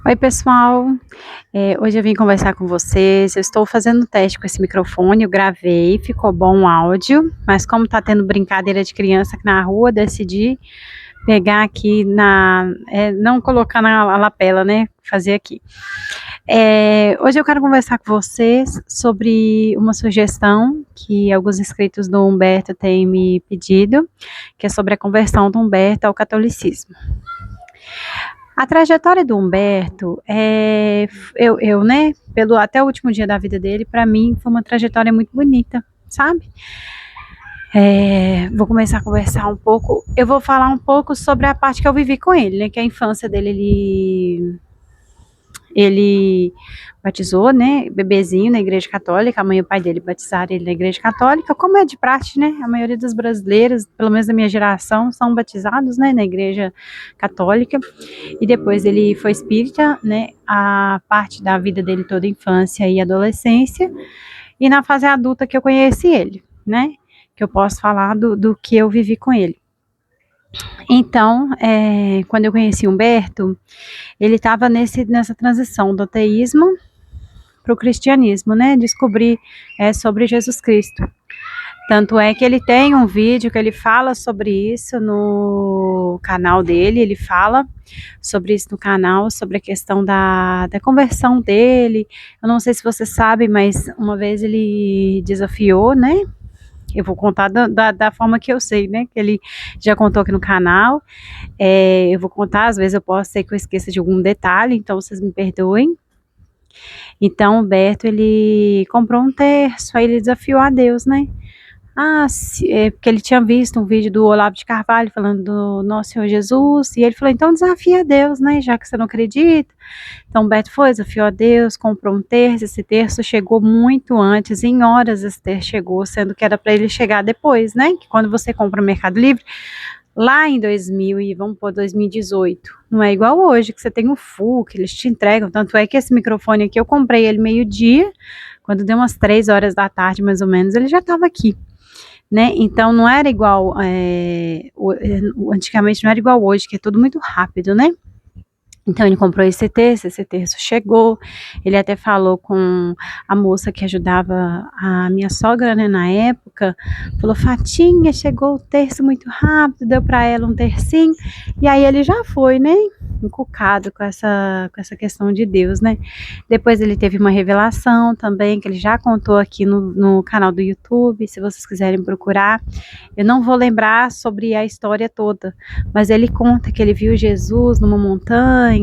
Oi, pessoal. Hoje eu vim conversar com vocês. Eu estou fazendo um teste com esse microfone. Eu gravei, ficou bom o áudio, mas como tá tendo brincadeira de criança aqui na rua, decidi pegar aqui não colocar na lapela, né? Fazer aqui. Hoje eu quero conversar com vocês sobre uma sugestão que alguns inscritos do Humberto têm me pedido, que é sobre a conversão do Humberto ao catolicismo. A trajetória do Humberto, né, pelo até o último dia da vida dele, para mim foi uma trajetória muito bonita, sabe? Vou começar a conversar um pouco. Eu vou falar um pouco sobre a parte que eu vivi com ele, né? Que a infância dele, ele batizou, né, bebezinho na igreja católica, a mãe e o pai dele batizaram ele na igreja católica, como é de praxe, né, a maioria dos brasileiros, pelo menos da minha geração, são batizados, né, na igreja católica, e depois ele foi espírita, né, a parte da vida dele toda, infância e adolescência, e na fase adulta que eu conheci ele, né, que eu posso falar do que eu vivi com ele. Então, quando eu conheci Humberto, ele estava nessa transição do ateísmo para o cristianismo, né? Descobrir sobre Jesus Cristo. Tanto é que ele tem um vídeo que ele fala sobre isso no canal dele, ele fala sobre isso no canal, sobre a questão da conversão dele. Eu não sei se você sabe, mas uma vez ele desafiou, né? Eu vou contar da forma que eu sei, né? Que ele já contou aqui no canal. Eu vou contar, às vezes eu posso ser que eu esqueça de algum detalhe, então vocês me perdoem. Então, o Beto, ele comprou um terço, aí ele desafiou a Deus, né? Porque ele tinha visto um vídeo do Olavo de Carvalho falando do Nosso Senhor Jesus, e ele falou, então desafia a Deus, né? Já que você não acredita. Então, o Beto foi, desafiou a Deus, comprou um terço, esse terço chegou muito antes, em horas esse terço chegou, sendo que era para ele chegar depois, né? Que quando você compra no Mercado Livre, lá em 2000 e vamos por 2018, não é igual hoje, que você tem o full, que eles te entregam, tanto é que esse microfone aqui, eu comprei ele meio-dia, quando deu umas 3 horas da tarde, mais ou menos, ele já estava aqui, né, então não era igual, antigamente não era igual hoje, que é tudo muito rápido, né. Então ele comprou esse terço chegou, ele até falou com a moça que ajudava a minha sogra, né, na época, falou, Fatinha, chegou o terço muito rápido, deu para ela um tercinho, e aí ele já foi, né, encucado com essa questão de Deus, né. Depois ele teve uma revelação também, que ele já contou aqui no canal do YouTube, se vocês quiserem procurar, eu não vou lembrar sobre a história toda, mas ele conta que ele viu Jesus numa montanha,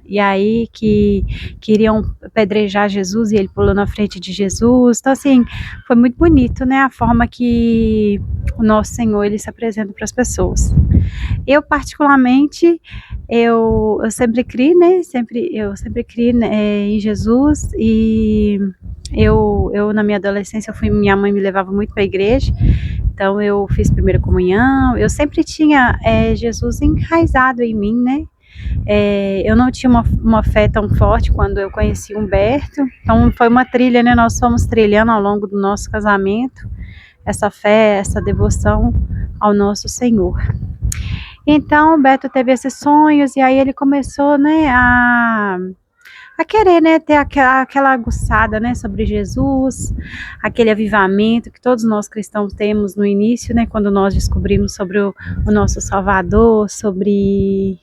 e aí que queriam apedrejar Jesus, e ele pulou na frente de Jesus. Então, assim, foi muito bonito, né, a forma que o nosso Senhor, ele se apresenta para as pessoas. Eu, particularmente, eu sempre criei, né, eu sempre criei, né, em Jesus, e eu na minha adolescência, minha mãe me levava muito para a igreja, então eu fiz primeira comunhão, eu sempre tinha Jesus enraizado em mim, né? Eu não tinha uma fé tão forte quando eu conheci Humberto, então foi uma trilha, né? Nós fomos trilhando ao longo do nosso casamento, essa fé, essa devoção ao nosso Senhor. Então, o Beto teve esses sonhos, e aí ele começou, né, a querer, né, ter aquela aguçada, né, sobre Jesus, aquele avivamento que todos nós cristãos temos no início, né, quando nós descobrimos sobre o nosso Salvador, sobre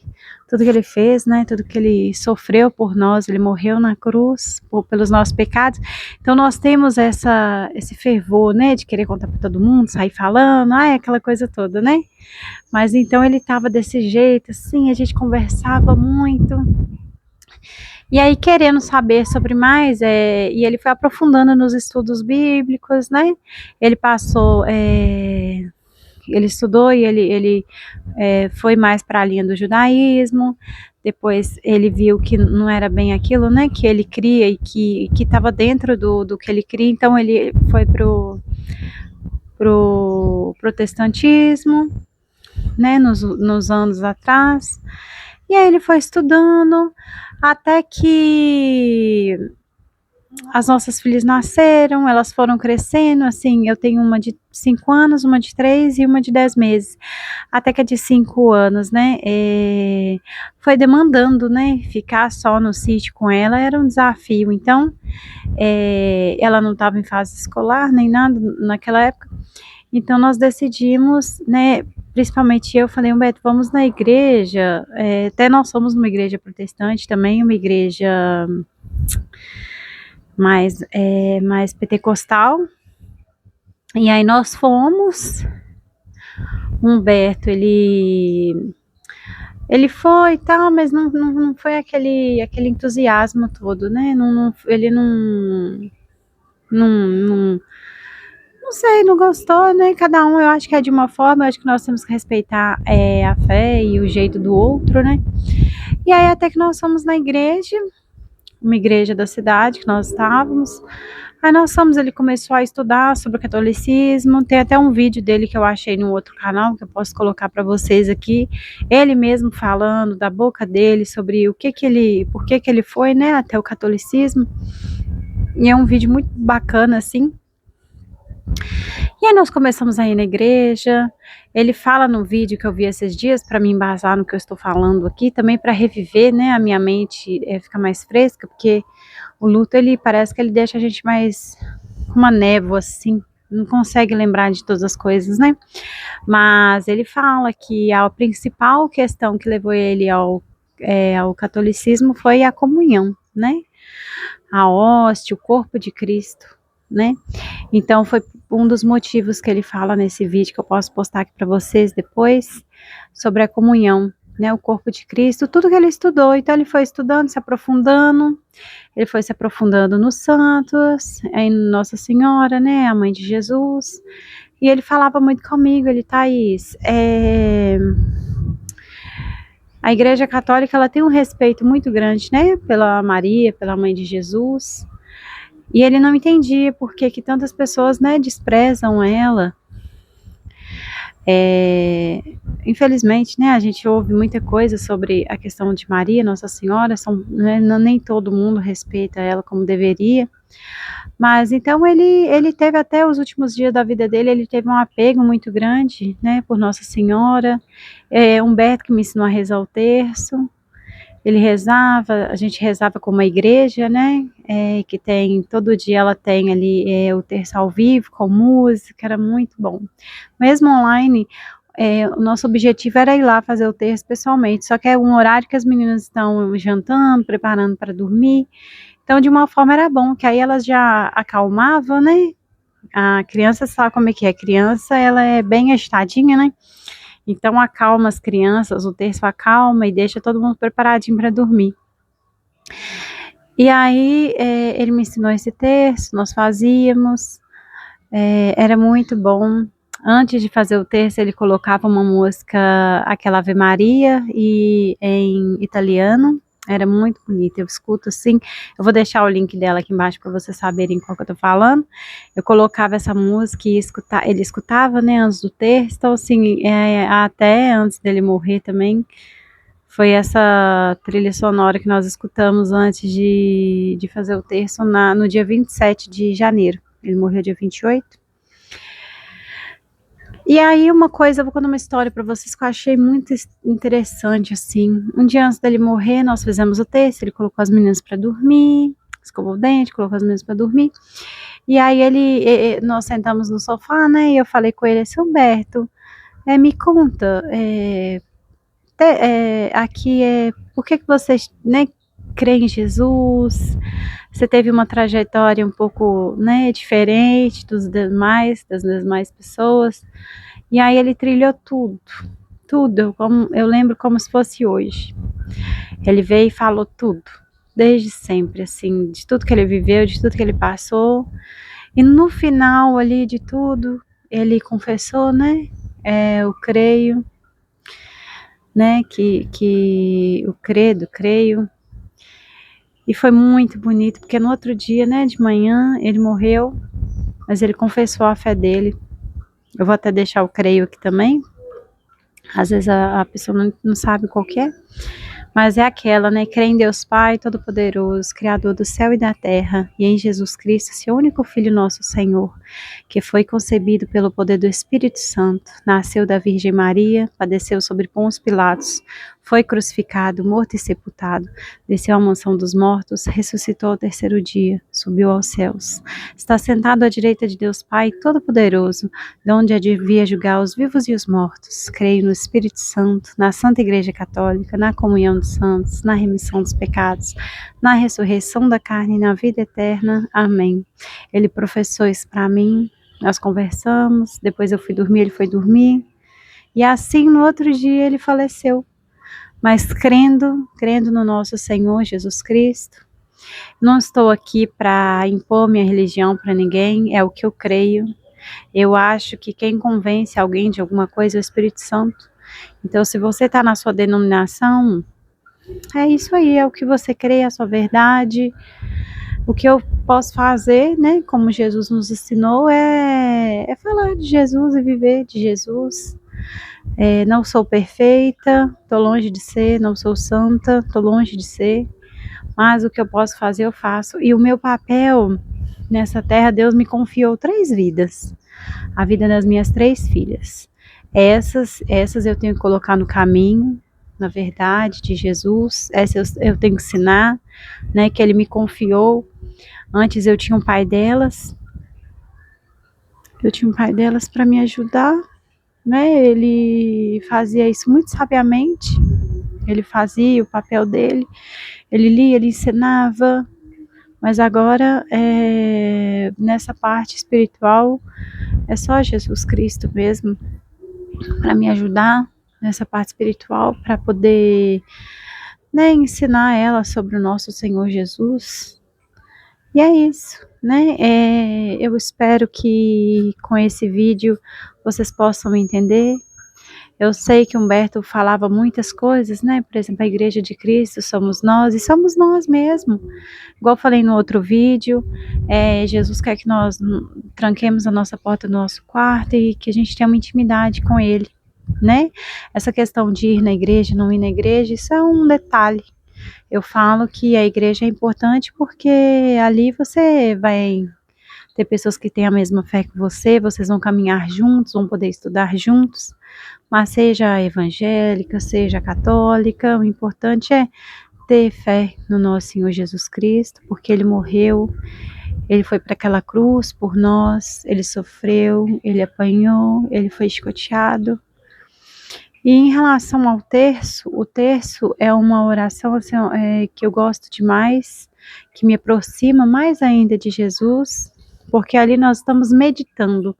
tudo que ele fez, né, tudo que ele sofreu por nós, ele morreu na cruz pelos nossos pecados. Então nós temos esse fervor, né, de querer contar para todo mundo, sair falando, aquela coisa toda, né. Mas então ele estava desse jeito, assim, a gente conversava muito. E aí, querendo saber sobre mais, e ele foi aprofundando nos estudos bíblicos, né? Ele passou, ele estudou e ele foi mais para a linha do judaísmo. Depois ele viu que não era bem aquilo, né? Que ele cria e que estava dentro do que ele cria. Então ele foi pro protestantismo, né? Nos anos atrás. E aí ele foi estudando até que as nossas filhas nasceram, elas foram crescendo, assim, eu tenho uma de 5 anos, uma de 3 e uma de 10 meses, até que a de 5 anos, né, foi demandando, né, ficar só no sítio com ela era um desafio, então, ela não estava em fase escolar, nem nada naquela época, então nós decidimos, né, principalmente eu falei, Humberto, vamos na igreja, até nós somos numa igreja protestante também, uma igreja mais pentecostal, e aí nós fomos, Humberto, ele foi e tal, mas não foi aquele entusiasmo todo, né, ele não, não sei, não gostou, né, cada um eu acho que é de uma forma, eu acho que nós temos que respeitar a fé e o jeito do outro, né, e aí até que nós fomos na igreja, uma igreja da cidade que nós estávamos. Aí nós fomos, ele começou a estudar sobre o catolicismo, tem até um vídeo dele que eu achei no outro canal, que eu posso colocar para vocês aqui, ele mesmo falando da boca dele sobre por que ele foi, né, até o catolicismo, e é um vídeo muito bacana, assim. E aí nós começamos a ir na igreja, ele fala no vídeo que eu vi esses dias, para me embasar no que eu estou falando aqui, também para reviver, né, a minha mente ficar mais fresca, porque o luto, ele parece que ele deixa a gente mais com uma névoa, assim, não consegue lembrar de todas as coisas, né? Mas ele fala que a principal questão que levou ele ao catolicismo foi a comunhão, né? A hóstia, o corpo de Cristo, né? Então foi um dos motivos que ele fala nesse vídeo, que eu posso postar aqui para vocês depois, sobre a comunhão, né? O corpo de Cristo, tudo que ele estudou. Então ele foi estudando, se aprofundando, ele foi se aprofundando nos santos, em Nossa Senhora, né? A mãe de Jesus. E ele falava muito comigo, ele, Thaís, a Igreja Católica, ela tem um respeito muito grande, né? Pela Maria, pela mãe de Jesus. E ele não entendia por que tantas pessoas, né, desprezam ela. Infelizmente, né, a gente ouve muita coisa sobre a questão de Maria, Nossa Senhora, né, nem todo mundo respeita ela como deveria. Mas então ele teve até os últimos dias da vida dele, ele teve um apego muito grande, né, por Nossa Senhora. Humberto que me ensinou a rezar o terço. Ele rezava, a gente rezava com uma igreja, né, que tem, todo dia ela tem ali o terço ao vivo, com música, era muito bom. Mesmo online, o nosso objetivo era ir lá fazer o terço pessoalmente, só que é um horário que as meninas estão jantando, preparando para dormir, então de uma forma era bom, que aí elas já acalmavam, né, a criança sabe como é que é, a criança ela é bem agitadinha, né, então acalma as crianças, o terço acalma e deixa todo mundo preparadinho para dormir. E aí ele me ensinou esse terço, nós fazíamos, era muito bom. Antes de fazer o terço ele colocava uma música, aquela Ave Maria, e em italiano, era muito bonito, eu escuto assim, eu vou deixar o link dela aqui embaixo para vocês saberem qual que eu tô falando. Eu colocava essa música e ele escutava, né, antes do terço, então assim, até antes dele morrer também, foi essa trilha sonora que nós escutamos antes de fazer o terço no dia 27 de janeiro, ele morreu dia 28. E aí uma coisa, eu vou contar uma história para vocês que eu achei muito interessante, assim. Um dia antes dele morrer, nós fizemos o terço, ele colocou as meninas para dormir, escovou o dente, colocou as meninas para dormir. E aí nós sentamos no sofá, né, e eu falei com ele assim, Humberto, me conta, aqui por que vocês, né, creem em Jesus? Você teve uma trajetória um pouco, né, diferente das demais pessoas. E aí ele trilhou tudo, eu lembro como se fosse hoje. Ele veio e falou tudo, desde sempre, assim, de tudo que ele viveu, de tudo que ele passou. E no final ali de tudo, ele confessou, né, eu creio, né, que o creio. E foi muito bonito, porque no outro dia, né, de manhã, ele morreu, mas ele confessou a fé dele. Eu vou até deixar o creio aqui também. Às vezes a pessoa não sabe qual que é, Mas é aquela, né? Crê em Deus Pai Todo-Poderoso, Criador do céu e da terra, e em Jesus Cristo, seu único Filho, nosso Senhor, que foi concebido pelo poder do Espírito Santo, nasceu da Virgem Maria, padeceu sobre Pôncio Pilatos, foi crucificado, morto e sepultado, desceu à mansão dos mortos, ressuscitou ao terceiro dia, subiu aos céus. Está sentado à direita de Deus Pai Todo-Poderoso, de onde devia julgar os vivos e os mortos. Creio no Espírito Santo, na Santa Igreja Católica, na comunhão dos santos, na remissão dos pecados, na ressurreição da carne e na vida eterna. Amém. Ele professou isso para mim, nós conversamos, depois eu fui dormir, ele foi dormir, e assim no outro dia ele faleceu. Mas crendo no nosso Senhor Jesus Cristo, não estou aqui para impor minha religião para ninguém, é o que eu creio. Eu acho que quem convence alguém de alguma coisa é o Espírito Santo. Então, se você está na sua denominação, é isso aí, é o que você crê, é a sua verdade. O que eu posso fazer, né, como Jesus nos ensinou, é falar de Jesus e viver de Jesus. Não sou perfeita, estou longe de ser, não sou santa, estou longe de ser, mas o que eu posso fazer eu faço. E o meu papel nessa terra, Deus me confiou 3 vidas, a vida das minhas 3 filhas. Essas eu tenho que colocar no caminho, na verdade, de Jesus. Essas eu tenho que ensinar, né, que Ele me confiou. Antes eu tinha um pai delas, para me ajudar, né? Ele fazia isso muito sabiamente, ele fazia o papel dele, ele lia, ele ensinava, mas agora nessa parte espiritual é só Jesus Cristo mesmo para me ajudar nessa parte espiritual, para poder, né, ensinar ela sobre o nosso Senhor Jesus. E é isso, né? Eu espero que com esse vídeo vocês possam entender. Eu sei que Humberto falava muitas coisas, né? Por exemplo, a Igreja de Cristo somos nós, e somos nós mesmo. Igual eu falei no outro vídeo, Jesus quer que nós tranquemos a nossa porta do nosso quarto e que a gente tenha uma intimidade com Ele, né? Essa questão de ir na igreja, não ir na igreja, isso é um detalhe. Eu falo que a igreja é importante porque ali você vai ter pessoas que têm a mesma fé que você, vocês vão caminhar juntos, vão poder estudar juntos, mas seja evangélica, seja católica, o importante é ter fé no nosso Senhor Jesus Cristo, porque Ele morreu, Ele foi para aquela cruz por nós, Ele sofreu, Ele apanhou, Ele foi escoteado. E em relação ao terço, o terço é uma oração assim, que eu gosto demais, que me aproxima mais ainda de Jesus, porque ali nós estamos meditando.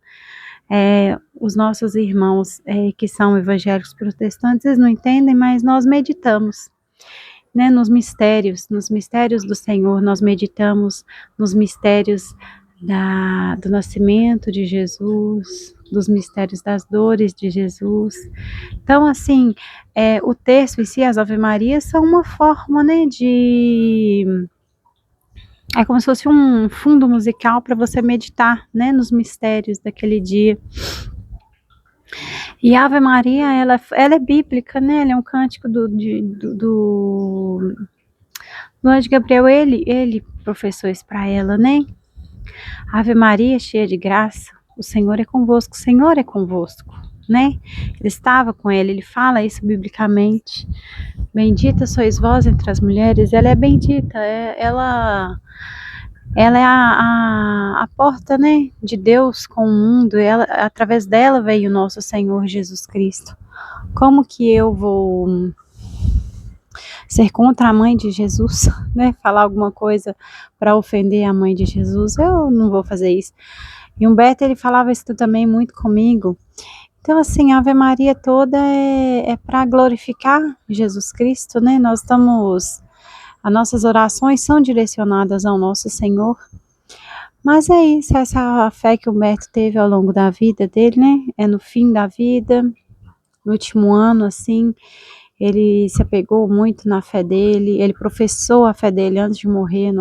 Os nossos irmãos que são evangélicos protestantes, eles não entendem, mas nós meditamos, né, nos mistérios do Senhor, nós meditamos nos mistérios do nascimento de Jesus, dos mistérios das dores de Jesus. Então, assim, o terço em si, as Ave Marias, são uma forma, né, é como se fosse um fundo musical para você meditar, né, nos mistérios daquele dia. E a Ave Maria, ela é bíblica, né, ela é um cântico do anjo Gabriel, ele professou isso para ela, né? Ave Maria, cheia de graça, o Senhor é convosco, o Senhor é convosco, né? Ele estava com ele fala isso biblicamente. Bendita sois vós entre as mulheres, ela é bendita, ela é a porta, né, de Deus com o mundo, através dela veio o nosso Senhor Jesus Cristo. Como que eu vou ser contra a mãe de Jesus, né? Falar alguma coisa para ofender a mãe de Jesus, eu não vou fazer isso. E Humberto, ele falava isso também muito comigo. Então, assim, a Ave Maria toda é para glorificar Jesus Cristo, né? As nossas orações são direcionadas ao nosso Senhor. Mas é isso, essa fé que o Humberto teve ao longo da vida dele, né? É no fim da vida, no último ano, assim, ele se apegou muito na fé dele, ele professou a fé dele antes de morrer,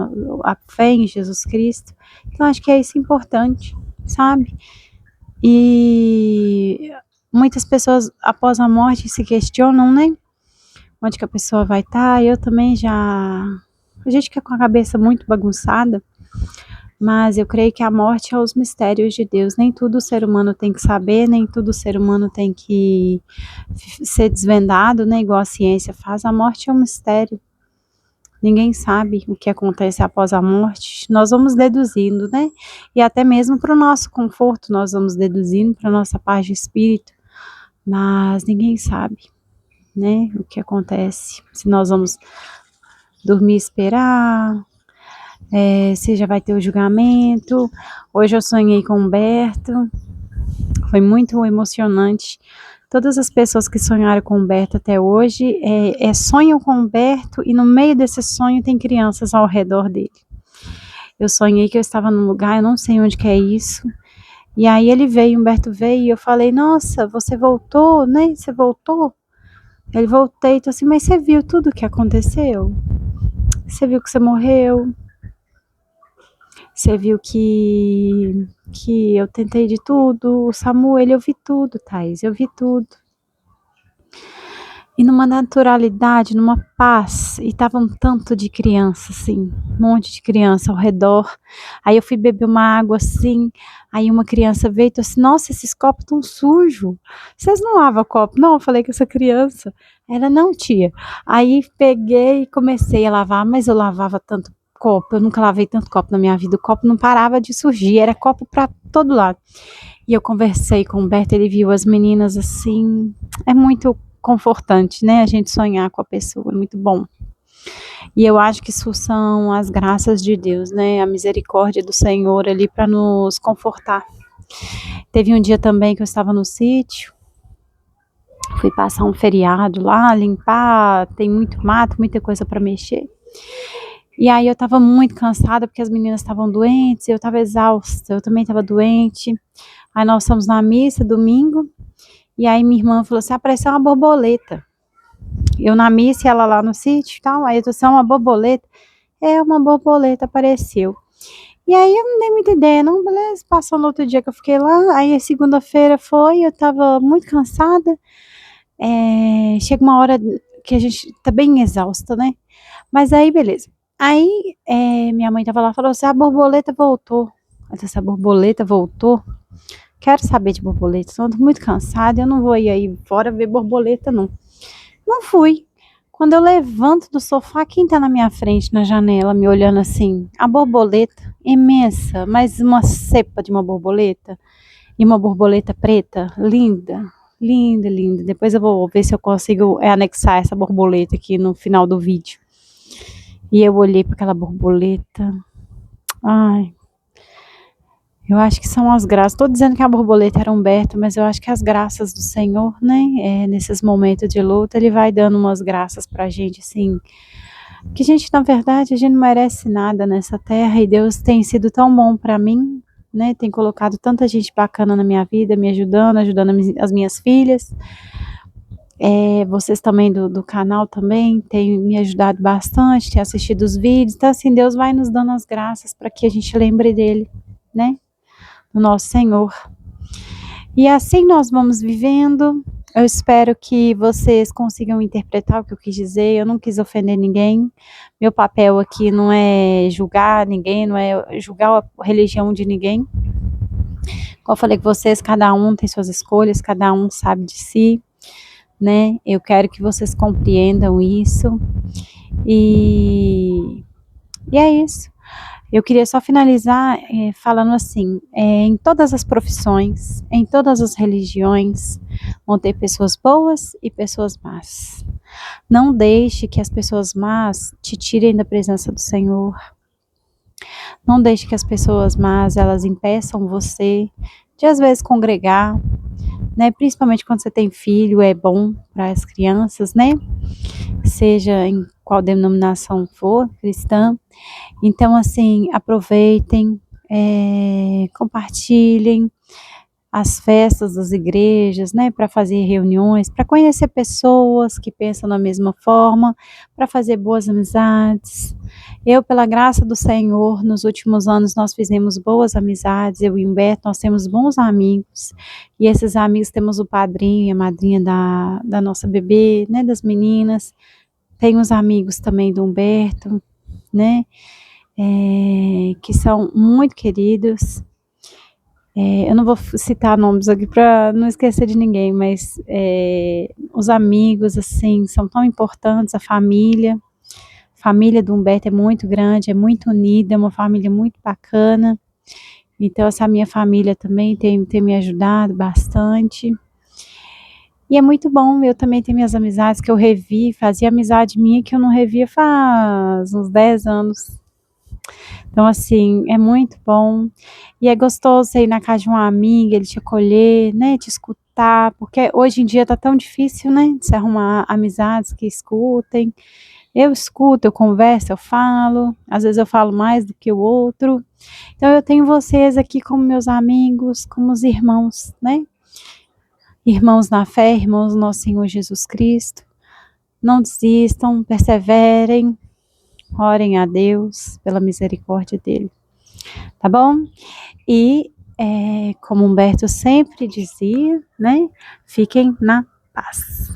a fé em Jesus Cristo. Então, acho que é isso importante, sabe? E muitas pessoas, após a morte, se questionam, né? onde que a pessoa vai estar. Eu também já... A gente fica com a cabeça muito bagunçada, mas eu creio que a morte é os mistérios de Deus. Nem tudo o ser humano tem que saber, nem tudo o ser humano tem que ser desvendado, né? Igual a ciência faz. A morte é um mistério. Ninguém sabe o que acontece após a morte. Nós vamos deduzindo, né? E até mesmo para o nosso conforto, nós vamos deduzindo para a nossa paz de espírito. Mas ninguém sabe, né? O que acontece. Se nós vamos dormir e esperar, se já vai ter o julgamento. Hoje eu sonhei com o Humberto. Foi muito emocionante. Todas as pessoas que sonharam com o Humberto até hoje sonham com o Humberto e no meio desse sonho tem crianças ao redor dele. Eu sonhei que eu estava num lugar, eu não sei onde que é isso. E aí ele veio, Humberto veio e eu falei, nossa, você voltou, né? Você voltou? Ele voltei, então assim, mas você viu tudo o que aconteceu? Você viu que você morreu? Você viu que eu tentei de tudo? O Samuel, eu vi tudo, Thaís, eu vi tudo. E numa naturalidade, numa paz, e tava um tanto de criança, assim, um monte de criança ao redor. Aí eu fui beber uma água, assim, aí uma criança veio e disse assim, nossa, esses copos tão sujos, vocês não lavam copo? Não, eu falei com essa criança. Ela, não, tia. Aí peguei e comecei a lavar, mas eu lavava tanto copo, eu nunca lavei tanto copo na minha vida, o copo não parava de surgir, era copo para todo lado. E eu conversei com o Humberto, ele viu as meninas assim, é muito confortante, né? A gente sonhar com a pessoa, é muito bom. E eu acho que isso são as graças de Deus, né? A misericórdia do Senhor ali para nos confortar. Teve um dia também que eu estava no sítio, fui passar um feriado lá, limpar, tem muito mato, muita coisa para mexer. E aí eu estava muito cansada porque as meninas estavam doentes, eu estava exausta, eu também estava doente. Aí nós fomos na missa domingo, e aí minha irmã falou assim, apareceu uma borboleta. Eu na missa e ela lá no sítio e tal, aí eu disse, uma borboleta? Uma borboleta apareceu. E aí eu não dei muita ideia, não, beleza, passou no outro dia que eu fiquei lá, aí segunda-feira foi, eu tava muito cansada, chega uma hora que a gente tá bem exausta, né? Mas aí, beleza. Aí minha mãe tava lá e falou assim, a borboleta voltou. Eu disse, a borboleta voltou? Quero saber de borboleta, estou muito cansada, eu não vou ir aí fora ver borboleta, não. Não fui. Quando eu levanto do sofá, quem tá na minha frente, na janela, me olhando assim? A borboleta, imensa, mas uma cepa de uma borboleta. E uma borboleta preta, linda, linda, linda. Depois eu vou ver se eu consigo anexar essa borboleta aqui no final do vídeo. E eu olhei para aquela borboleta. Ai, eu acho que são as graças. Estou dizendo que a borboleta era Humberto, mas eu acho que as graças do Senhor, né? Nesses momentos de luta, Ele vai dando umas graças pra gente, assim. Que a gente, na verdade, a gente não merece nada nessa terra e Deus tem sido tão bom pra mim, né? Tem colocado tanta gente bacana na minha vida, me ajudando, as minhas filhas. Vocês também do canal também têm me ajudado bastante, têm assistido os vídeos. Então, assim, Deus vai nos dando as graças para que a gente lembre dele, né? Do nosso Senhor. E assim nós vamos vivendo. Eu espero que vocês consigam interpretar o que eu quis dizer. Eu não quis ofender ninguém. Meu papel aqui não é julgar ninguém, não é julgar a religião de ninguém. Como eu falei com vocês, cada um tem suas escolhas, cada um sabe de si, né? Eu quero que vocês compreendam isso. E é isso. Eu queria só finalizar falando assim, em todas as profissões, em todas as religiões, vão ter pessoas boas e pessoas más. Não deixe que as pessoas más te tirem da presença do Senhor. Não deixe que as pessoas más, elas impeçam você de às vezes congregar, né? Principalmente quando você tem filho, é bom para as crianças, né? Seja em qual denominação for, cristã. Então, assim, aproveitem, compartilhem as festas das igrejas, né, para fazer reuniões, para conhecer pessoas que pensam da mesma forma, para fazer boas amizades, Eu, pela graça do Senhor, nos últimos anos nós fizemos boas amizades, eu e o Humberto, nós temos bons amigos, e esses amigos temos o padrinho e a madrinha da nossa bebê, né, das meninas, tem os amigos também do Humberto, né, que são muito queridos. Eu não vou citar nomes aqui para não esquecer de ninguém, mas os amigos, assim, são tão importantes, a família do Humberto é muito grande, é muito unida, é uma família muito bacana. Então, essa minha família também tem me ajudado bastante. E é muito bom, eu também tenho minhas amizades que eu revi, fazia amizade minha que eu não revia faz uns 10 anos. Então, assim, é muito bom. E é gostoso você ir na casa de uma amiga, ele te acolher, né, te escutar, porque hoje em dia tá tão difícil, né, de se arrumar amizades que escutem. Eu escuto, eu converso, eu falo, às vezes eu falo mais do que o outro. Então eu tenho vocês aqui como meus amigos, como os irmãos, né? Irmãos na fé, irmãos do nosso Senhor Jesus Cristo. Não desistam, perseverem, orem a Deus pela misericórdia dele, tá bom? E como Humberto sempre dizia, né? Fiquem na paz.